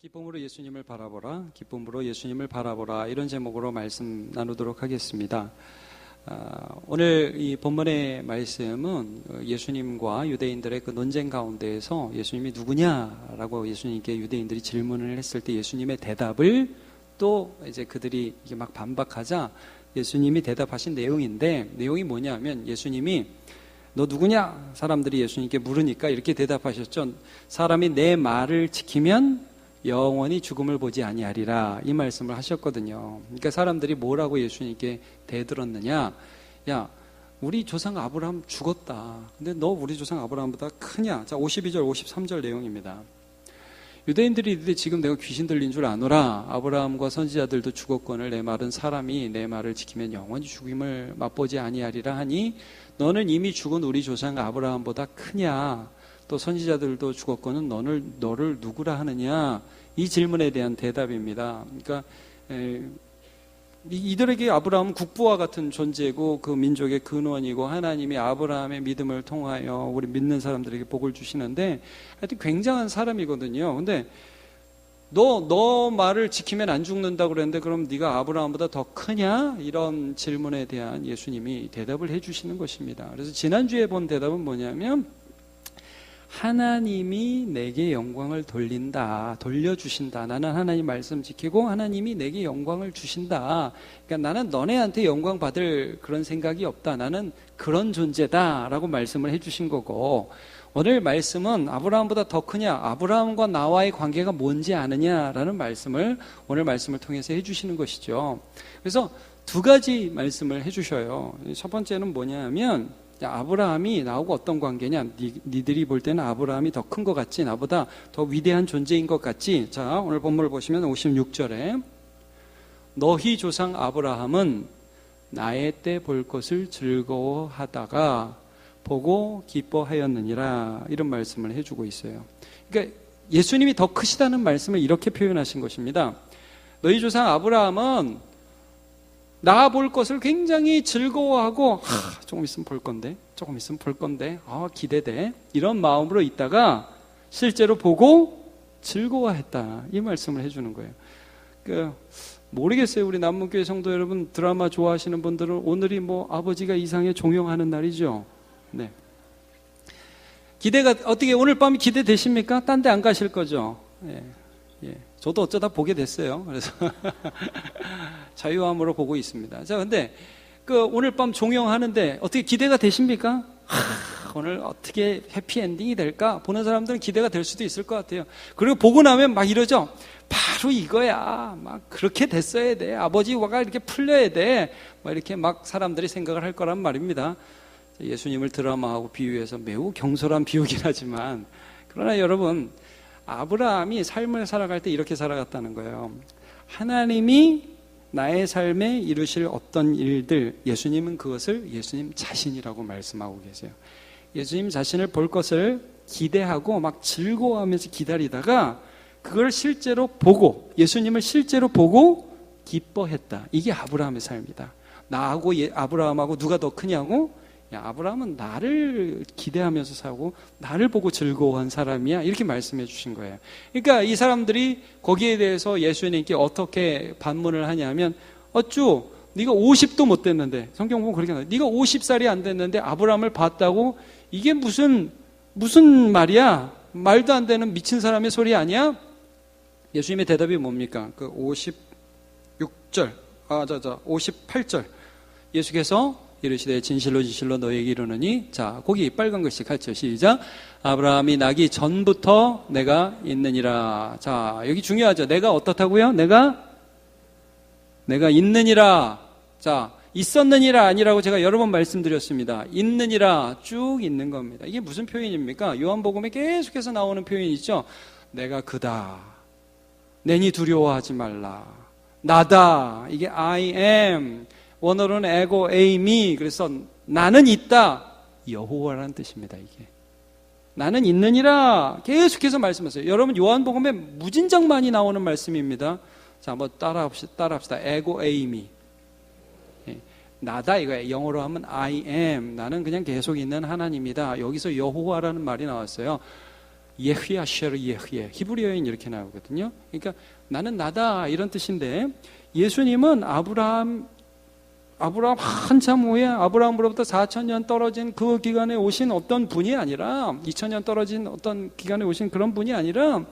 기쁨으로 예수님을 바라보라, 기쁨으로 예수님을 바라보라, 이런 제목으로 말씀 나누도록 하겠습니다. 오늘 이 본문의 말씀은 예수님과 유대인들의 그 논쟁 가운데에서 예수님이 누구냐라고 예수님께 유대인들이 질문을 했을 때 예수님의 대답을 또 이제 그들이 이게 막 반박하자 예수님이 대답하신 내용인데, 내용이 뭐냐면 예수님이 너 누구냐? 사람들이 예수님께 물으니까 이렇게 대답하셨죠. 사람이 내 말을 지키면 영원히 죽음을 보지 아니하리라, 이 말씀을 하셨거든요. 그러니까 사람들이 뭐라고 예수님께 대들었느냐? 야, 우리 조상 아브라함 죽었다. 근데 너 우리 조상 아브라함보다 크냐? 자, 52절 53절 내용입니다. 유대인들이 이르되 지금 내가 귀신 들린 줄 아노라. 아브라함과 선지자들도 죽었거늘 내 말은 사람이 내 말을 지키면 영원히 죽임을 맛보지 아니하리라 하니 너는 이미 죽은 우리 조상 아브라함보다 크냐? 또 선지자들도 죽었거는 너를 누구라 하느냐? 이 질문에 대한 대답입니다. 그러니까 이들에게 아브라함은 국부와 같은 존재고 그 민족의 근원이고 하나님이 아브라함의 믿음을 통하여 우리 믿는 사람들에게 복을 주시는데 하여튼 굉장한 사람이거든요. 근데 너 말을 지키면 안 죽는다고 그랬는데 그럼 네가 아브라함보다 더 크냐? 이런 질문에 대한 예수님이 대답을 해주시는 것입니다. 그래서 지난주에 본 대답은 뭐냐면 하나님이 내게 영광을 돌려주신다. 나는 하나님 말씀 지키고 하나님이 내게 영광을 주신다. 그러니까 나는 너네한테 영광 받을 그런 생각이 없다. 나는 그런 존재다 라고 말씀을 해주신 거고, 오늘 말씀은 아브라함보다 더 크냐, 아브라함과 나와의 관계가 뭔지 아느냐라는 말씀을 오늘 말씀을 통해서 해주시는 것이죠. 그래서 두 가지 말씀을 해주셔요. 첫 번째는 뭐냐면 아브라함이 나하고 어떤 관계냐, 니들이 볼 때는 아브라함이 더 큰 것 같지, 나보다 더 위대한 존재인 것 같지. 자, 오늘 본문을 보시면 56절에 너희 조상 아브라함은 나의 때 볼 것을 즐거워하다가 보고 기뻐하였느니라, 이런 말씀을 해주고 있어요. 그러니까 예수님이 더 크시다는 말씀을 이렇게 표현하신 것입니다. 너희 조상 아브라함은 나 볼 것을 굉장히 즐거워하고 조금 있으면 볼 건데 기대돼, 이런 마음으로 있다가 실제로 보고 즐거워했다, 이 말씀을 해주는 거예요. 모르겠어요. 우리 남문교회 성도 여러분, 드라마 좋아하시는 분들은 오늘이 아버지가 이상해 종영하는 날이죠. 네. 기대가 어떻게, 오늘 밤이 기대되십니까? 딴 데 안 가실 거죠? 예. 저도 어쩌다 보게 됐어요. 그래서 자유함으로 보고 있습니다. 자, 근데 오늘 밤 종영하는데 어떻게 기대가 되십니까? 오늘 어떻게 해피엔딩이 될까? 보는 사람들은 기대가 될 수도 있을 것 같아요. 그리고 보고 나면 막 이러죠. 바로 이거야. 막 그렇게 됐어야 돼. 아버지가 이렇게 풀려야 돼. 막 이렇게 막 사람들이 생각을 할 거란 말입니다. 예수님을 드라마하고 비유해서 매우 경솔한 비유긴 하지만, 그러나 여러분, 아브라함이 삶을 살아갈 때 이렇게 살아갔다는 거예요. 하나님이 나의 삶에 이루실 어떤 일들, 예수님은 그것을 예수님 자신이라고 말씀하고 계세요. 예수님 자신을 볼 것을 기대하고 막 즐거워하면서 기다리다가 그걸 실제로 보고, 예수님을 실제로 보고 기뻐했다. 이게 아브라함의 삶이다. 나하고 아브라함하고 누가 더 크냐고? 야, 아브라함은 나를 기대하면서 사고 나를 보고 즐거워한 사람이야, 이렇게 말씀해 주신 거예요. 그러니까 이 사람들이 거기에 대해서 예수님께 어떻게 반문을 하냐면, 어쭈 네가 50도 못 됐는데, 성경 보면 그렇게 나와요. 네가 50살이 안 됐는데 아브라함을 봤다고? 이게 무슨 말이야? 말도 안 되는 미친 사람의 소리 아니야? 예수님의 대답이 뭡니까? 58절 예수께서 이르시되 진실로 진실로 너희에게 이르노니, 자, 거기 빨간 글씨 같이 시작. 아브라함이 나기 전부터 내가 있느니라. 자, 여기 중요하죠. 내가 어떻다고요? 내가 있느니라. 자, 있었느니라 아니라고 제가 여러 번 말씀드렸습니다. 있느니라, 쭉 있는 겁니다. 이게 무슨 표현입니까? 요한복음에 계속해서 나오는 표현이 있죠. 내가 그다. 내니 두려워하지 말라. 나다. 이게 I am. 원어로는 에고 에이미. 그래서 나는 있다, 여호와라는 뜻입니다. 이게 나는 있느니라 계속해서 말씀하세요. 여러분, 요한복음에 무진장 많이 나오는 말씀입니다. 자, 한번 따라합시다. 에고 에이미. 나다 이거예요. 영어로 하면 I am. 나는 그냥 계속 있는 하나님이다. 여기서 여호와라는 말이 나왔어요. 예흐야 아쉐르 예흐예, 히브리어엔 이렇게 나오거든요. 그러니까 나는 나다 이런 뜻인데, 예수님은 아브라함 한참 후에 아브라함으로부터 4,000년 떨어진 그 기간에 오신 어떤 분이 아니라, 2,000년 떨어진 어떤 기간에 오신 그런 분이 아니라,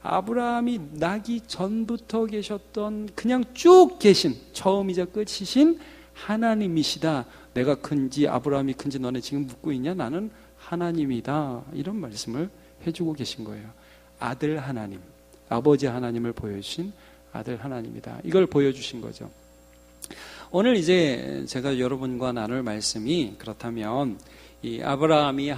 아브라함이 나기 전부터 계셨던, 그냥 쭉 계신, 처음이자 끝이신 하나님이시다. 내가 큰지 아브라함이 큰지 너네 지금 묻고 있냐? 나는 하나님이다. 이런 말씀을 해주고 계신 거예요. 아들 하나님, 아버지 하나님을 보여주신 아들 하나님이다. 이걸 보여주신 거죠. 오늘 이제 제가 여러분과 나눌 말씀이, 그렇다면 이 아브라함이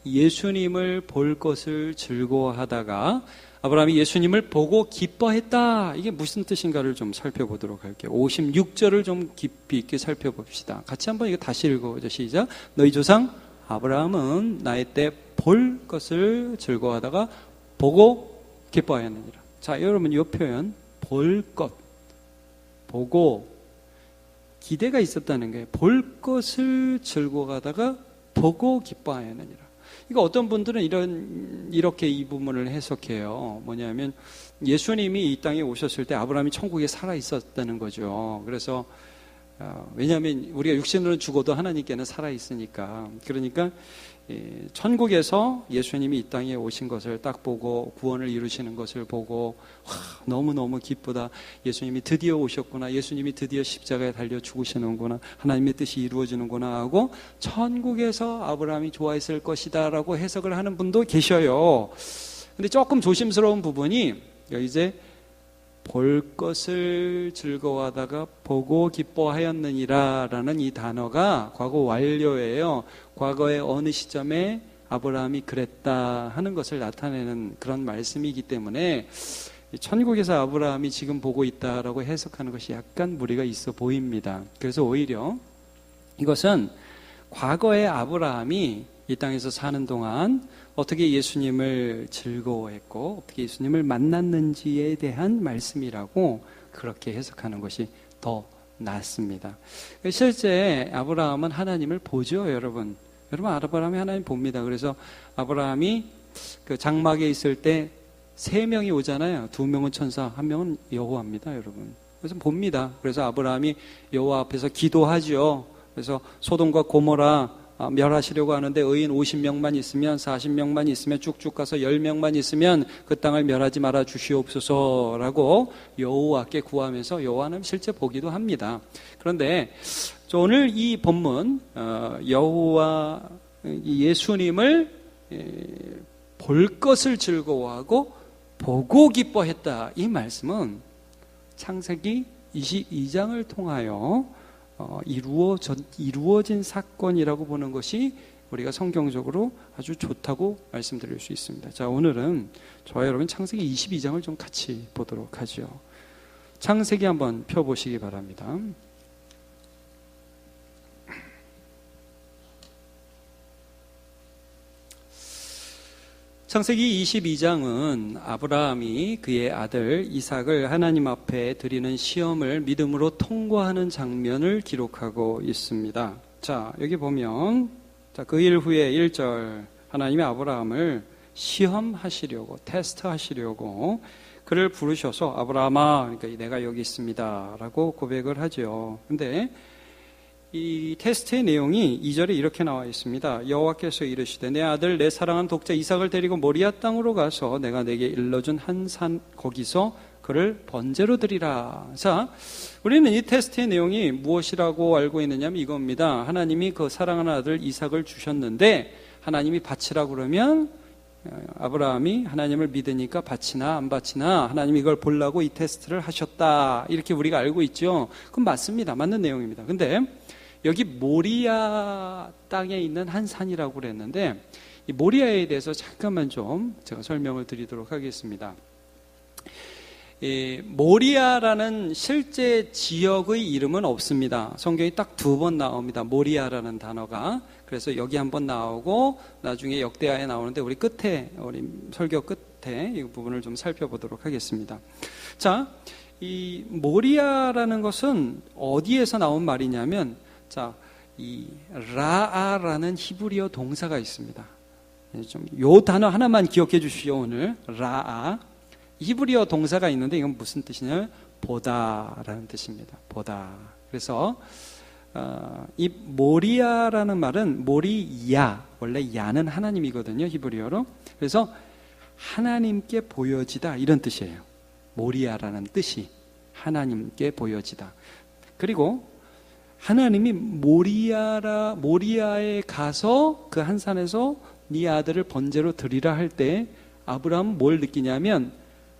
예수님을 볼 것을 즐거워하다가 아브라함이 예수님을 보고 기뻐했다. 이게 무슨 뜻인가를 좀 살펴보도록 할게요. 56절을 좀 깊이 있게 살펴봅시다. 같이 한번 이거 다시 읽어보죠. 시작. 너희 조상 아브라함은 나의 때 볼 것을 즐거워하다가 보고 기뻐하였느니라. 자, 여러분 이 표현, 볼 것, 보고, 기대가 있었다는 거예요. 볼 것을 즐거워하다가 보고 기뻐하였느니라. 이거 어떤 분들은 이렇게 이 부분을 해석해요. 뭐냐면 예수님이 이 땅에 오셨을 때 아브라함이 천국에 살아 있었다는 거죠. 그래서 왜냐하면 우리가 육신으로는 죽어도 하나님께는 살아 있으니까. 그러니까 천국에서 예수님이 이 땅에 오신 것을 딱 보고 구원을 이루시는 것을 보고 너무너무 기쁘다. 예수님이 드디어 오셨구나. 예수님이 드디어 십자가에 달려 죽으시는구나. 하나님의 뜻이 이루어지는구나 하고 천국에서 아브라함이 좋아했을 것이다 라고 해석을 하는 분도 계셔요. 근데 조금 조심스러운 부분이 이제 볼 것을 즐거워하다가 보고 기뻐하였느니라 라는 이 단어가 과거 완료예요. 과거의 어느 시점에 아브라함이 그랬다 하는 것을 나타내는 그런 말씀이기 때문에 천국에서 아브라함이 지금 보고 있다라고 해석하는 것이 약간 무리가 있어 보입니다. 그래서 오히려 이것은 과거의 아브라함이 이 땅에서 사는 동안 어떻게 예수님을 즐거워했고 어떻게 예수님을 만났는지에 대한 말씀이라고 그렇게 해석하는 것이 더 낫습니다. 실제 아브라함은 하나님을 보죠, 여러분. 아브라함이 하나님 봅니다. 그래서 아브라함이 그 장막에 있을 때 3명이 오잖아요. 2명은 천사, 1명은 여호와입니다, 여러분. 그래서 봅니다. 그래서 아브라함이 여호와 앞에서 기도하죠. 그래서 소돔과 고모라 멸하시려고 하는데 의인 50명만 있으면 40명만 있으면 쭉쭉 가서 10명만 있으면 그 땅을 멸하지 말아 주시옵소서라고 여호와께 구하면서 여호와는 실제 보기도 합니다. 그런데 오늘 이 본문 여호와 예수님을 볼 것을 즐거워하고 보고 기뻐했다. 이 말씀은 창세기 22장을 통하여 이루어진 사건이라고 보는 것이 우리가 성경적으로 아주 좋다고 말씀드릴 수 있습니다. 자, 오늘은 저와 여러분 창세기 22장을 좀 같이 보도록 하죠. 창세기 한번 펴보시기 바랍니다. 창세기 22장은 아브라함이 그의 아들 이삭을 하나님 앞에 드리는 시험을 믿음으로 통과하는 장면을 기록하고 있습니다. 자, 여기 보면 그 일 후에 1절 하나님이 아브라함을 시험하시려고 테스트하시려고 그를 부르셔서 아브라함아, 그러니까 내가 여기 있습니다 라고 고백을 하죠. 근데 이 테스트의 내용이 2절에 이렇게 나와 있습니다. 여호와께서 이르시되 내 아들 내 사랑한 독자 이삭을 데리고 모리아 땅으로 가서 내가 내게 일러준 한 산 거기서 그를 번제로 드리라. 자, 우리는 이 테스트의 내용이 무엇이라고 알고 있느냐면 이겁니다. 하나님이 그 사랑하는 아들 이삭을 주셨는데 하나님이 바치라 그러면 아브라함이 하나님을 믿으니까 바치나 안 바치나 하나님이 이걸 보려고 이 테스트를 하셨다. 이렇게 우리가 알고 있죠. 그건 맞습니다. 맞는 내용입니다. 근데 여기 모리아 땅에 있는 한 산이라고 그랬는데 이 모리아에 대해서 잠깐만 좀 제가 설명을 드리도록 하겠습니다. 이 모리아라는 실제 지역의 이름은 없습니다. 성경이 딱 2번 나옵니다. 모리아라는 단어가. 그래서 여기 한번 나오고 나중에 역대하에 나오는데 우리 설교 끝에 이 부분을 좀 살펴보도록 하겠습니다. 자, 이 모리아라는 것은 어디에서 나온 말이냐면 자, 이 라아라는 히브리어 동사가 있습니다. 좀 요 단어 하나만 기억해 주시오. 오늘 라아, 히브리어 동사가 있는데 이건 무슨 뜻이냐면 보다라는 뜻입니다. 보다. 그래서 이 모리아라는 말은 모리야, 원래 야는 하나님이거든요, 히브리어로. 그래서 하나님께 보여지다 이런 뜻이에요. 모리아라는 뜻이 하나님께 보여지다. 그리고 하나님이 모리아에 가서 그 한 산에서 네 아들을 번제로 드리라 할 때 아브라함은 뭘 느끼냐면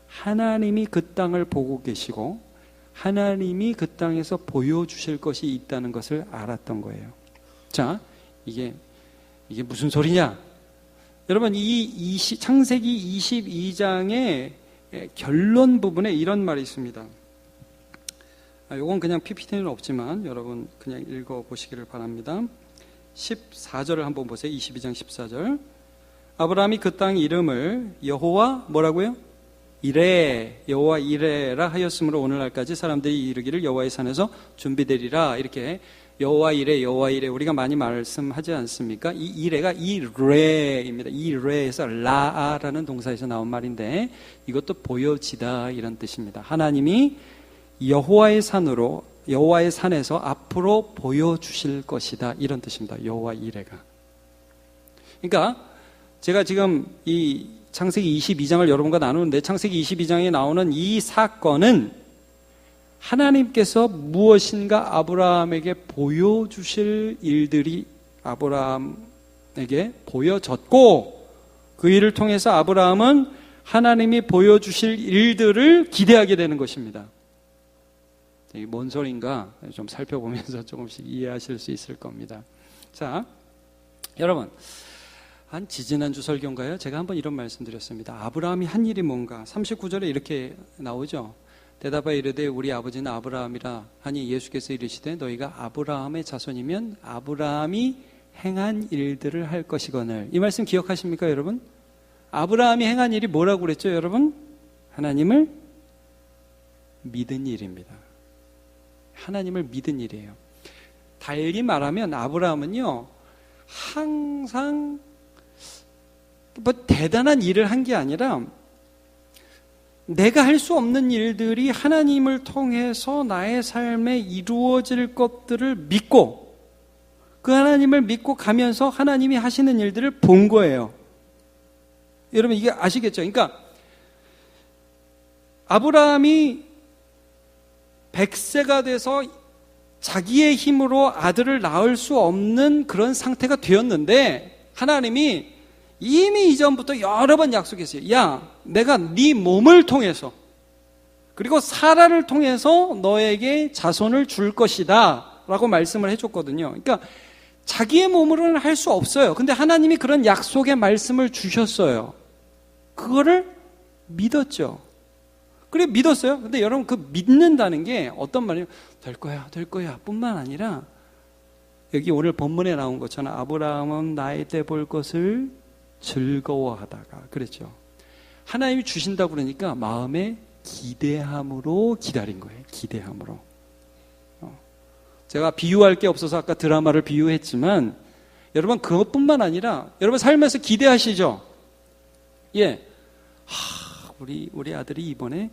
하나님이 그 땅을 보고 계시고 하나님이 그 땅에서 보여주실 것이 있다는 것을 알았던 거예요. 자, 이게 무슨 소리냐? 여러분, 이 창세기 22장의 결론 부분에 이런 말이 있습니다. 이건 그냥 PPT는 없지만 여러분 그냥 읽어보시기를 바랍니다. 14절을 한번 보세요. 22장 14절. 아브라함이 그 땅 이름을 여호와 뭐라고요? 이레, 여호와 이레라 하였으므로 오늘날까지 사람들이 이르기를 여호와의 산에서 준비되리라. 이렇게 여호와 이레, 여호와 이레 우리가 많이 말씀하지 않습니까? 이 이레가 이레입니다. 이레에서 라아라는 동사에서 나온 말인데 이것도 보여지다 이런 뜻입니다. 하나님이 여호와의 산으로, 여호와의 산에서 앞으로 보여주실 것이다 이런 뜻입니다. 여호와 이레가. 그러니까 제가 지금 이 창세기 22장을 여러분과 나누는데 창세기 22장에 나오는 이 사건은 하나님께서 무엇인가 아브라함에게 보여주실 일들이 아브라함에게 보여졌고 그 일을 통해서 아브라함은 하나님이 보여주실 일들을 기대하게 되는 것입니다. 이게 뭔 소린가 좀 살펴보면서 조금씩 이해하실 수 있을 겁니다. 자, 여러분, 한 지지난주 설교인가요? 제가 한번 이런 말씀 드렸습니다. 아브라함이 한 일이 뭔가 39절에 이렇게 나오죠. 대답하여 이르되 우리 아버지는 아브라함이라 하니 예수께서 이르시되 너희가 아브라함의 자손이면 아브라함이 행한 일들을 할 것이거늘. 이 말씀 기억하십니까, 여러분? 아브라함이 행한 일이 뭐라고 그랬죠, 여러분? 하나님을 믿은 일입니다. 하나님을 믿은 일이에요. 달리 말하면 아브라함은요, 항상 뭐 대단한 일을 한 게 아니라 내가 할 수 없는 일들이 하나님을 통해서 나의 삶에 이루어질 것들을 믿고 그 하나님을 믿고 가면서 하나님이 하시는 일들을 본 거예요. 여러분 이게 아시겠죠? 그러니까 아브라함이 100세가 돼서 자기의 힘으로 아들을 낳을 수 없는 그런 상태가 되었는데 하나님이 이미 이전부터 여러 번 약속했어요. 야, 내가 네 몸을 통해서 그리고 사라를 통해서 너에게 자손을 줄 것이다 라고 말씀을 해줬거든요. 그러니까 자기의 몸으로는 할 수 없어요. 근데 하나님이 그런 약속의 말씀을 주셨어요. 그거를 믿었죠. 그래 믿었어요. 근데 여러분 그 믿는다는 게 어떤 말이에요? 될 거야 뿐만 아니라 여기 오늘 본문에 나온 것처럼 아브라함은 나의 때 볼 것을 즐거워하다가 그랬죠. 하나님이 주신다고 그러니까 마음에 기대함으로 기다린 거예요. 기대함으로. 제가 비유할 게 없어서 아까 드라마를 비유했지만 여러분 그것뿐만 아니라 여러분 삶에서 기대하시죠? 예. 우리 아들이 이번에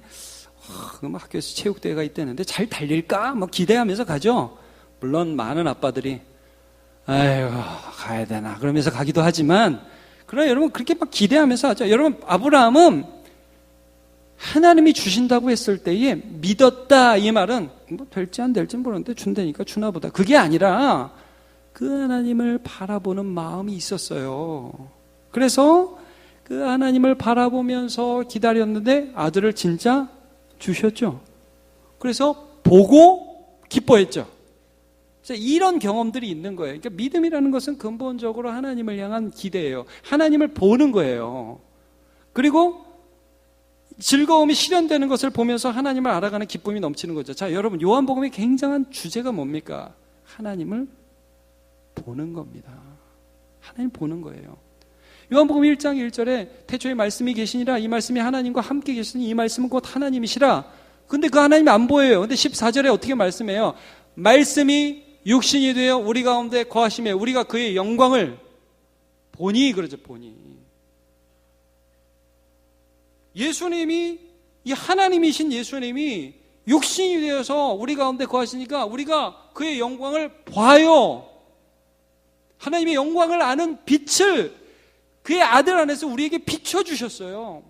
학교에서 체육대회가 있다는데 잘 달릴까? 막 기대하면서 가죠. 물론 많은 아빠들이 아이고 가야 되나 그러면서 가기도 하지만 그러나 여러분 그렇게 막 기대하면서 하죠. 여러분 아브라함은 하나님이 주신다고 했을 때에 믿었다 이 말은 뭐 될지 안 될지 모르는데 준다니까 주나 보다. 그게 아니라 그 하나님을 바라보는 마음이 있었어요. 그래서 그 하나님을 바라보면서 기다렸는데 아들을 진짜 주셨죠. 그래서 보고 기뻐했죠. 이런 경험들이 있는 거예요. 그러니까 믿음이라는 것은 근본적으로 하나님을 향한 기대예요. 하나님을 보는 거예요. 그리고 즐거움이 실현되는 것을 보면서 하나님을 알아가는 기쁨이 넘치는 거죠. 자, 여러분 요한복음의 굉장한 주제가 뭡니까? 하나님을 보는 겁니다. 하나님 보는 거예요. 요한복음 1장 1절에 태초에 말씀이 계시니라 이 말씀이 하나님과 함께 계시니 이 말씀은 곧 하나님이시라. 근데 그 하나님이 안 보여요. 근데 14절에 어떻게 말씀해요? 말씀이 육신이 되어 우리 가운데 거하시며 우리가 그의 영광을 본이 그러죠, 본이. 예수님이, 이 하나님이신 예수님이 육신이 되어서 우리 가운데 거하시니까 우리가 그의 영광을 봐요. 하나님의 영광을 아는 빛을 그의 아들 안에서 우리에게 비춰주셨어요.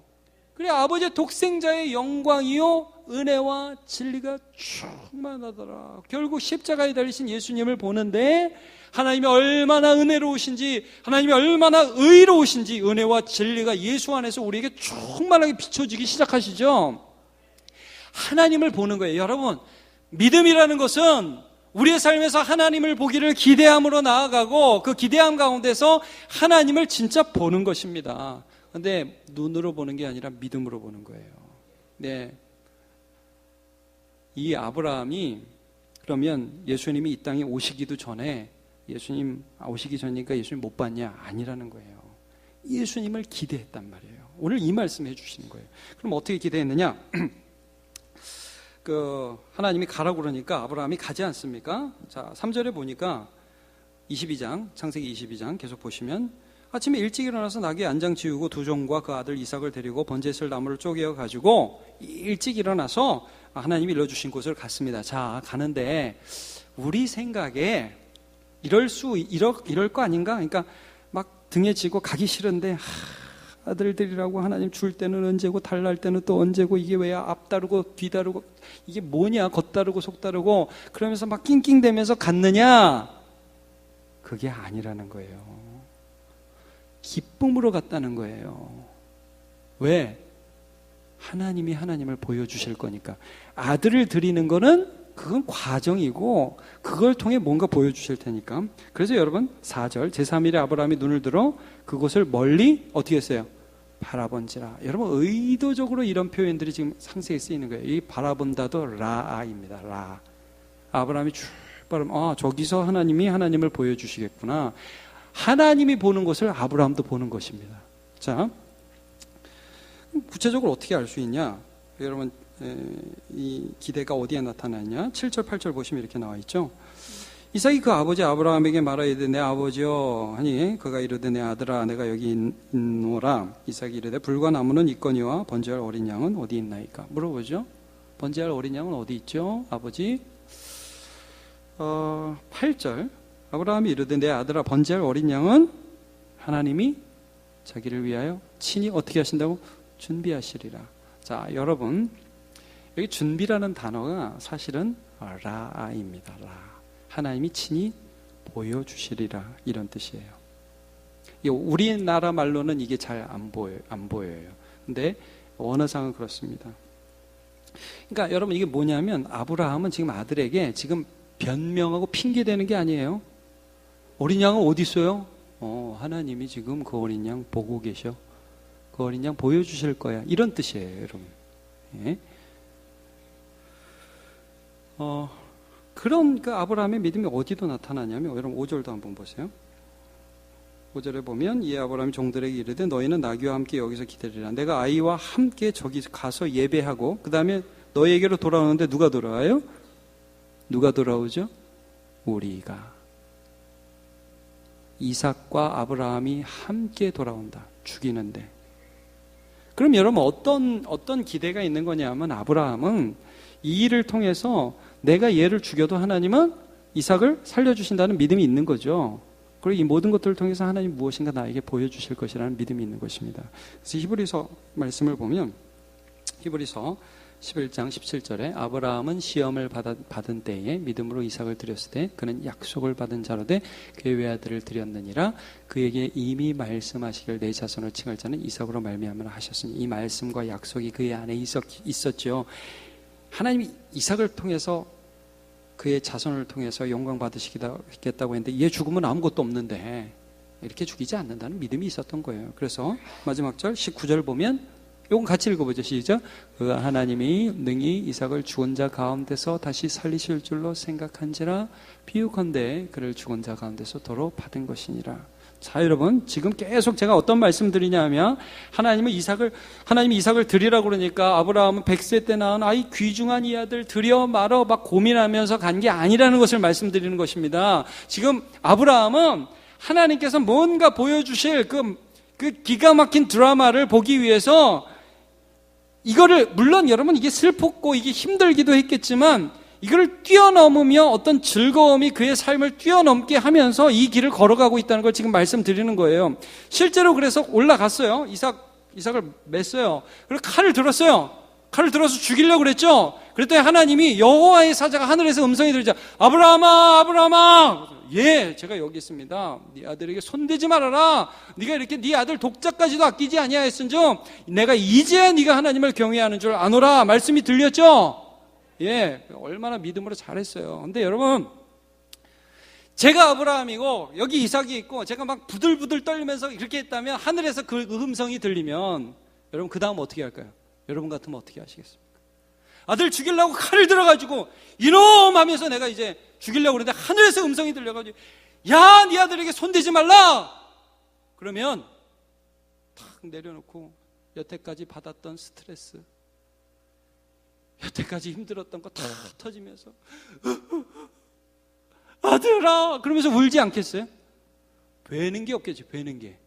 그래, 아버지의 독생자의 영광이요 은혜와 진리가 충만하더라. 결국 십자가에 달리신 예수님을 보는데 하나님이 얼마나 은혜로우신지, 하나님이 얼마나 의로우신지 은혜와 진리가 예수 안에서 우리에게 충만하게 비춰지기 시작하시죠. 하나님을 보는 거예요. 여러분, 믿음이라는 것은 우리의 삶에서 하나님을 보기를 기대함으로 나아가고 그 기대함 가운데서 하나님을 진짜 보는 것입니다. 그런데 눈으로 보는 게 아니라 믿음으로 보는 거예요. 네. 이 아브라함이 그러면 예수님이 이 땅에 오시기도 전에 예수님 오시기 전이니까 예수님 못 봤냐? 아니라는 거예요. 예수님을 기대했단 말이에요. 오늘 이 말씀 해주시는 거예요. 그럼 어떻게 기대했느냐? 하나님이 가라고 그러니까 아브라함이 가지 않습니까? 자, 3절에 보니까 22장, 창세기 22장 계속 보시면 아침에 일찍 일어나서 나귀 안장 지우고 두 종과 그 아들 이삭을 데리고 번제슬 나무를 쪼개어 가지고 일찍 일어나서 하나님이 일러주신 곳을 갔습니다. 자, 가는데 우리 생각에 이럴 거 아닌가? 그러니까 막 등에 지고 가기 싫은데 아들들이라고 하나님 줄 때는 언제고 달랄 때는 또 언제고 이게 왜 앞다르고 뒤다르고 이게 뭐냐 겉다르고 속다르고 그러면서 막 낑낑대면서 갔느냐? 그게 아니라는 거예요. 기쁨으로 갔다는 거예요. 왜? 하나님이 하나님을 보여주실 거니까. 아들을 드리는 거는 그건 과정이고 그걸 통해 뭔가 보여주실 테니까. 그래서 여러분 4절 제3일에 아브라함이 눈을 들어 그곳을 멀리 어떻게 했어요? 바라본지라. 여러분 의도적으로 이런 표현들이 지금 상세히 쓰이는 거예요. 이 바라본다도 라아입니다. 라. 아브라함이 출발하면 저기서 하나님이 하나님을 보여주시겠구나. 하나님이 보는 것을 아브라함도 보는 것입니다. 자, 구체적으로 어떻게 알 수 있냐? 여러분 이 기대가 어디에 나타나냐? 7절 8절 보시면 이렇게 나와 있죠. 이삭이 그 아버지 아브라함에게 말하이되 내 아버지여 하니 그가 이르되 내 아들아 내가 여기 있노라. 이삭이 이르되 불과 나무는 있거니와 번제할 어린 양은 어디 있나이까? 물어보죠. 번제할 어린 양은 어디 있죠? 아버지 8절 아브라함이 이르되 내 아들아 번제할 어린 양은 하나님이 자기를 위하여 친히 어떻게 하신다고? 준비하시리라. 자, 여러분 여기 준비라는 단어가 사실은 라아입니다. 라. 하나님이 친히 보여주시리라 이런 뜻이에요. 우리나라 말로는 이게 잘 안 보여요. 근데 원어상은 그렇습니다. 그러니까 여러분 이게 뭐냐면 아브라함은 지금 아들에게 지금 변명하고 핑계대는 게 아니에요. 어린 양은 어디 있어요? 하나님이 지금 그 어린 양 보고 계셔. 그 어린 양 보여주실 거야. 이런 뜻이에요, 여러분. 예. 그런 그 아브라함의 믿음이 어디도 나타나냐면 여러분 5절도 한번 보세요. 5절에 보면 이에 아브라함이 종들에게 이르되 너희는 나귀와 함께 여기서 기다리라. 내가 아이와 함께 저기 가서 예배하고 그 다음에 너희에게로 돌아오는데 누가 돌아와요? 누가 돌아오죠? 우리가. 이삭과 아브라함이 함께 돌아온다. 죽이는데. 그럼 여러분 어떤 기대가 있는 거냐면 아브라함은 이 일을 통해서 내가 얘를 죽여도 하나님은 이삭을 살려주신다는 믿음이 있는 거죠. 그리고 이 모든 것들을 통해서 하나님 무엇인가 나에게 보여주실 것이라는 믿음이 있는 것입니다. 그래서 히브리서 말씀을 보면 히브리서 11장 17절에 아브라함은 시험을 받은 때에 믿음으로 이삭을 드렸을 때 그는 약속을 받은 자로 돼 그의 외아들을 드렸느니라. 그에게 이미 말씀하시길 내 자손을 칭할 자는 이삭으로 말미암아 하셨으니 이 말씀과 약속이 그의 안에 있었죠. 하나님이 이삭을 통해서 그의 자손을 통해서 영광 받으시겠다고 했는데 얘 죽으면 아무것도 없는데 이렇게 죽이지 않는다는 믿음이 있었던 거예요. 그래서 마지막 절 19절 보면 이건 같이 읽어보죠. 시작. 그가 하나님이 능히 이삭을 죽은 자 가운데서 다시 살리실 줄로 생각한지라 비유컨대 그를 죽은 자 가운데서 도로 받은 것이니라. 자, 여러분 지금 계속 제가 어떤 말씀 드리냐면 하나님이 이삭을 드리라고 그러니까 아브라함은 100세 때 낳은 아이 귀중한 이 아들 드려 말어 막 고민하면서 간 게 아니라는 것을 말씀드리는 것입니다. 지금 아브라함은 하나님께서 뭔가 보여주실 그 기가 막힌 드라마를 보기 위해서 이거를, 물론 여러분 이게 슬펐고 이게 힘들기도 했겠지만 이거를 뛰어넘으며 어떤 즐거움이 그의 삶을 뛰어넘게 하면서 이 길을 걸어가고 있다는 걸 지금 말씀드리는 거예요. 실제로 그래서 올라갔어요. 이삭을 맸어요. 그리고 칼을 들었어요. 칼을 들어서 죽이려고 그랬죠. 그랬더니 하나님이, 여호와의 사자가 하늘에서 음성이 들리자, 아브라함아, 아브라함아, 예, 제가 여기 있습니다. 네 아들에게 손대지 말아라. 네가 이렇게 네 아들 독자까지도 아끼지 아니하였은즉 내가 이제야 네가 하나님을 경외하는 줄 아노라. 말씀이 들렸죠? 예, 얼마나 믿음으로 잘했어요. 근데 여러분, 제가 아브라함이고 여기 이삭이 있고 제가 막 부들부들 떨면서 이렇게 했다면, 하늘에서 그 음성이 들리면 여러분 그 다음 어떻게 할까요? 여러분 같으면 어떻게 하시겠습니까? 아들 죽이려고 칼을 들어가지고 이놈 하면서 내가 이제 죽이려고 그러는데 하늘에서 음성이 들려가지고, 야, 네 아들에게 손대지 말라. 그러면 탁 내려놓고 여태까지 받았던 스트레스, 여태까지 힘들었던 거 다 터지면서 아들아 그러면서 울지 않겠어요? 되는 게 없겠지. 되는 게,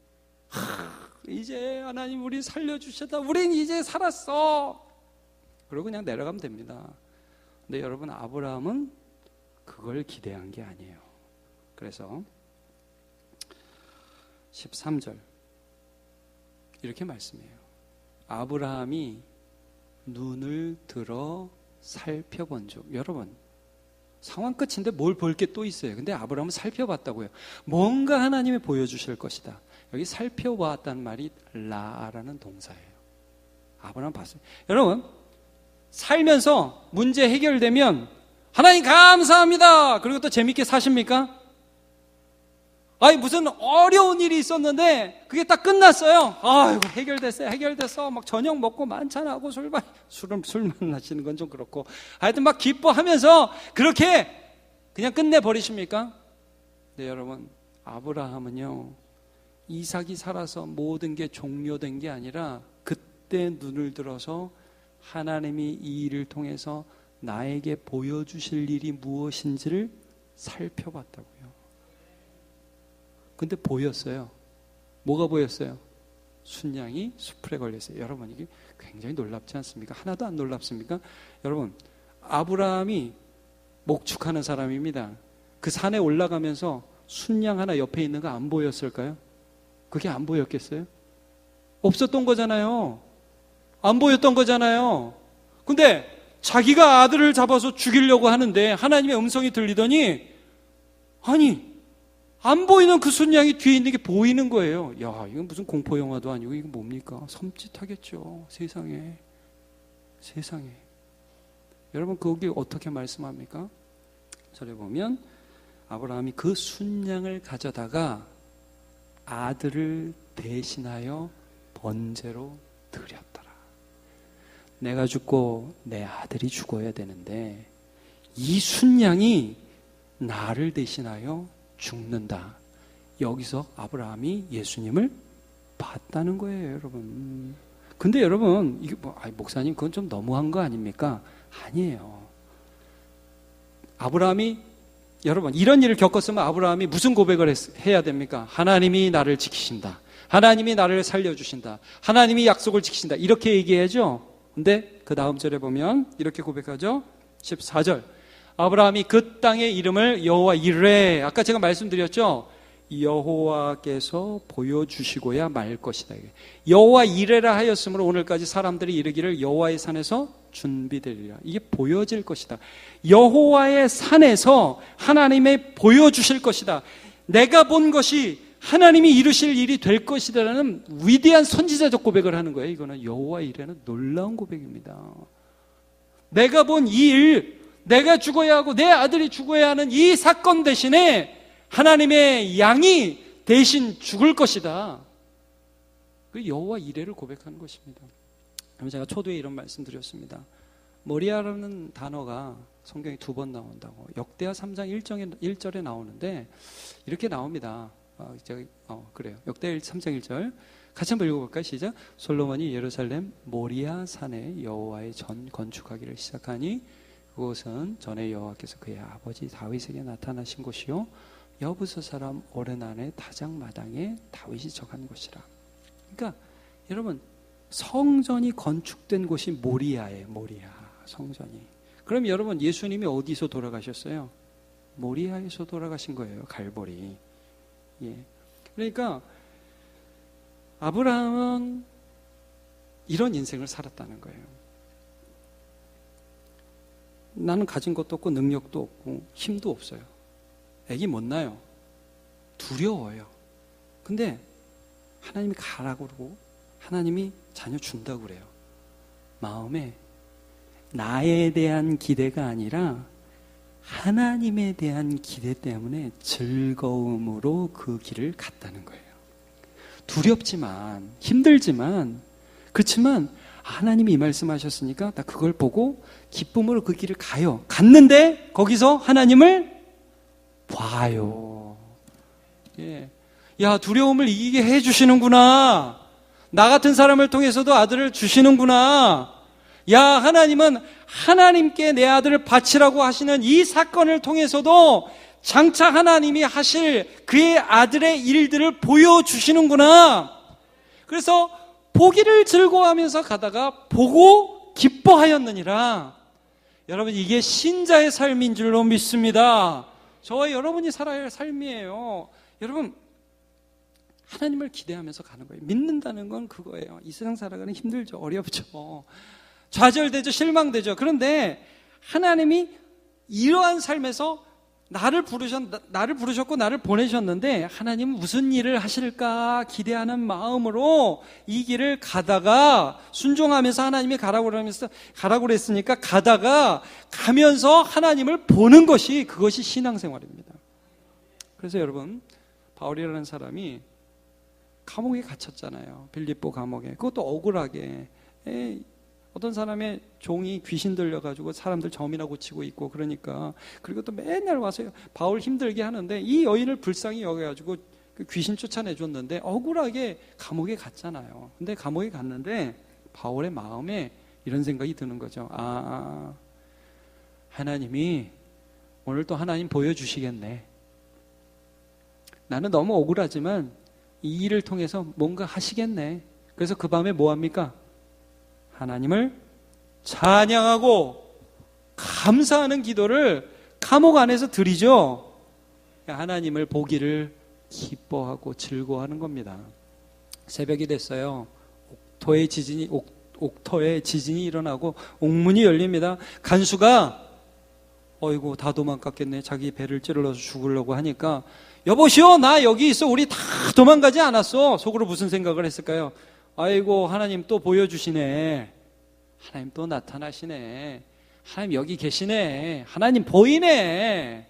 이제 하나님 우리 살려주셨다, 우린 이제 살았어, 그러고 그냥 내려가면 됩니다. 근데 여러분, 아브라함은 그걸 기대한 게 아니에요. 그래서 13절 이렇게 말씀해요. 아브라함이 눈을 들어 살펴본 즉, 여러분 상황 끝인데 뭘 볼 게 또 있어요. 근데 아브라함은 살펴봤다고요. 뭔가 하나님이 보여주실 것이다. 여기 살펴봤다는 말이 라라는 동사예요. 아브라함 봤어요. 여러분, 살면서 문제 해결되면 하나님 감사합니다, 그리고 또 재밌게 사십니까? 아니, 무슨 어려운 일이 있었는데 그게 딱 끝났어요. 아이고, 해결됐어. 막 저녁 먹고 만찬하고 술만 마시는 건 좀 그렇고, 하여튼 막 기뻐하면서 그렇게 그냥 끝내버리십니까? 네, 여러분, 아브라함은요, 이삭이 살아서 모든 게 종료된 게 아니라 그때 눈을 들어서 하나님이 이 일을 통해서 나에게 보여주실 일이 무엇인지를 살펴봤다고요. 근데 보였어요. 뭐가 보였어요? 순양이 수풀에 걸렸어요. 여러분, 이게 굉장히 놀랍지 않습니까? 하나도 안 놀랍습니까? 여러분, 아브라함이 목축하는 사람입니다. 그 산에 올라가면서 순양 하나 옆에 있는 거 안 보였을까요? 그게 안 보였겠어요? 없었던 거잖아요. 안 보였던 거잖아요. 근데 자기가 아들을 잡아서 죽이려고 하는데 하나님의 음성이 들리더니, 아니, 안 보이는 그 순양이 뒤에 있는 게 보이는 거예요. 야, 이건 무슨 공포영화도 아니고 이거 뭡니까? 섬찟하겠죠. 세상에. 여러분, 거기 어떻게 말씀합니까? 절에 보면 아브라함이 그 순양을 가져다가 아들을 대신하여 번제로 드렸더라. 내가 죽고 내 아들이 죽어야 되는데 이 순양이 나를 대신하여 죽는다. 여기서 아브라함이 예수님을 봤다는 거예요, 여러분. 근데 여러분, 이게 목사님 그건 좀 너무한 거 아닙니까? 아니에요. 아브라함이, 여러분, 이런 일을 겪었으면 아브라함이 무슨 고백을 해야 됩니까? 하나님이 나를 지키신다, 하나님이 나를 살려주신다, 하나님이 약속을 지키신다, 이렇게 얘기해야죠. 근데 그 다음 절에 보면 이렇게 고백하죠. 14절, 아브라함이 그 땅의 이름을 여호와 이레, 아까 제가 말씀드렸죠, 여호와께서 보여주시고야 말 것이다. 여호와 이레라 하였으므로 오늘까지 사람들이 이르기를 여호와의 산에서 준비되리라. 이게 보여질 것이다. 여호와의 산에서 하나님의 보여주실 것이다. 내가 본 것이 하나님이 이루실 일이 될 것이다라는 위대한 선지자적 고백을 하는 거예요. 이거는 여호와 이레는 놀라운 고백입니다. 내가 본 이 일, 내가 죽어야 하고 내 아들이 죽어야 하는 이 사건 대신에 하나님의 양이 대신 죽을 것이다. 그 여호와 이레를 고백하는 것입니다. 제가 초두에 이런 말씀 드렸습니다. 모리아라는 단어가 성경에 2번 나온다고. 역대하 3장 1절에 나오는데 이렇게 나옵니다. 그래요. 역대하 3장 1절 같이 한번 읽어볼까요? 시작. 솔로몬이 예루살렘 모리아 산에 여호와의 전 건축하기를 시작하니 그곳은 전에 여호와께서 그의 아버지 다윗에게 나타나신 곳이요 여부서 사람 오랜 안에 다장마당에 다윗이 저간 곳이라. 그러니까 여러분, 성전이 건축된 곳이 모리아예요. 모리아 성전이. 그럼 여러분, 예수님이 어디서 돌아가셨어요? 모리아에서 돌아가신 거예요. 갈보리. 예. 그러니까 아브라함은 이런 인생을 살았다는 거예요. 나는 가진 것도 없고 능력도 없고 힘도 없어요. 애기 못 낳아요. 두려워요. 근데 하나님이 가라고 그러고 하나님이 자녀 준다고 그래요. 마음에 나에 대한 기대가 아니라 하나님에 대한 기대 때문에 즐거움으로 그 길을 갔다는 거예요. 두렵지만 힘들지만 그렇지만 하나님이 이 말씀하셨으니까 나 그걸 보고 기쁨으로 그 길을 가요. 갔는데 거기서 하나님을 봐요. 예. 야, 두려움을 이기게 해주시는구나. 나 같은 사람을 통해서도 아들을 주시는구나. 야, 하나님은 하나님께 내 아들을 바치라고 하시는 이 사건을 통해서도 장차 하나님이 하실 그의 아들의 일들을 보여주시는구나. 그래서 보기를 즐거워하면서 가다가 보고 기뻐하였느니라. 여러분, 이게 신자의 삶인 줄로 믿습니다. 저와 여러분이 살아야 할 삶이에요. 여러분, 하나님을 기대하면서 가는 거예요. 믿는다는 건 그거예요. 이 세상 살아가는 힘들죠. 어렵죠. 좌절되죠. 실망되죠. 그런데 하나님이 이러한 삶에서 나를 부르셨고 나를 보내셨는데 하나님은 무슨 일을 하실까 기대하는 마음으로 이 길을 가다가 순종하면서 하나님이 가라고 그랬으니까 가면서 하나님을 보는 것이 그것이 신앙생활입니다. 그래서 여러분, 바울이라는 사람이 감옥에 갇혔잖아요. 빌립보 감옥에. 그것도 억울하게. 어떤 사람의 종이 귀신 들려가지고 사람들 점이나 고치고 있고 그러니까, 그리고 또 맨날 와서 바울 힘들게 하는데 이 여인을 불쌍히 여겨가지고 그 귀신 쫓아내줬는데 억울하게 감옥에 갔잖아요. 근데 감옥에 갔는데 바울의 마음에 이런 생각이 드는 거죠. 하나님이 오늘 또 하나님 보여주시겠네. 나는 너무 억울하지만 이 일을 통해서 뭔가 하시겠네. 그래서 그 밤에 뭐 합니까? 하나님을 찬양하고 감사하는 기도를 감옥 안에서 드리죠. 하나님을 보기를 기뻐하고 즐거워하는 겁니다. 새벽이 됐어요. 옥터에 지진이 일어나고 옥문이 열립니다. 간수가 어이구 다 도망갔겠네. 자기 배를 찔러서 죽으려고 하니까 여보시오, 나 여기 있어. 우리 다 도망가지 않았어. 속으로 무슨 생각을 했을까요? 아이고, 하나님 또 보여주시네. 하나님 또 나타나시네. 하나님 여기 계시네. 하나님 보이네.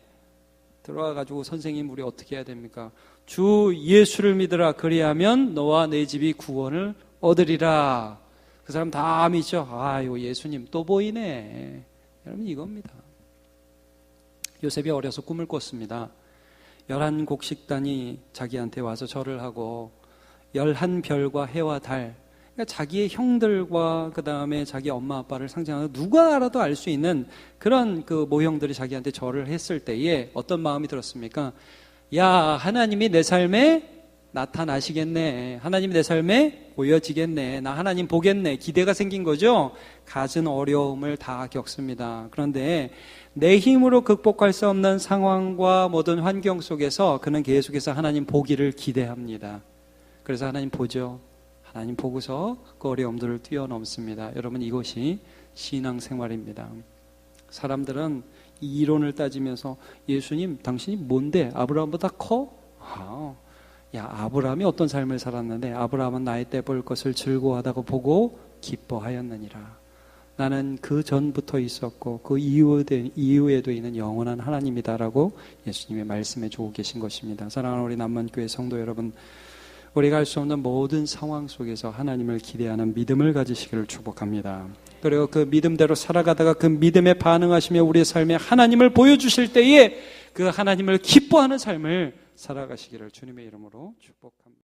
들어와가지고 선생님, 우리 어떻게 해야 됩니까? 주 예수를 믿으라. 그리하면 너와 내 집이 구원을 얻으리라. 그 사람 다 믿죠. 아이고, 예수님 또 보이네. 여러분, 이겁니다. 요셉이 어려서 꿈을 꿨습니다. 11곡식단이 자기한테 와서 절을 하고 11별과 해와 달, 그러니까 자기의 형들과 그 다음에 자기 엄마 아빠를 상징하는 누가 알아도 알 수 있는 그런 그 모형들이 자기한테 절을 했을 때에 어떤 마음이 들었습니까? 야, 하나님이 내 삶에 나타나시겠네. 하나님이 내 삶에 보여지겠네. 나 하나님 보겠네. 기대가 생긴 거죠. 갖은 어려움을 다 겪습니다. 그런데 내 힘으로 극복할 수 없는 상황과 모든 환경 속에서 그는 계속해서 하나님 보기를 기대합니다. 그래서 하나님 보죠. 하나님 보고서 그 어려움들을 뛰어넘습니다. 여러분, 이것이 신앙생활입니다. 사람들은 이 이론을 따지면서 예수님 당신이 뭔데? 아브라함보다 커? 야, 아브라함이 어떤 삶을 살았는데 아브라함은 나의 때 볼 것을 즐거워하다고 보고 기뻐하였느니라. 나는 그 전부터 있었고 그 이후에도 있는 영원한 하나님이다라고 예수님의 말씀해 주고 계신 것입니다. 사랑하는 우리 남만교회 성도 여러분, 우리가 알 수 없는 모든 상황 속에서 하나님을 기대하는 믿음을 가지시기를 축복합니다. 그리고 그 믿음대로 살아가다가 그 믿음에 반응하시며 우리의 삶에 하나님을 보여주실 때에 그 하나님을 기뻐하는 삶을 살아가시기를 주님의 이름으로 축복합니다.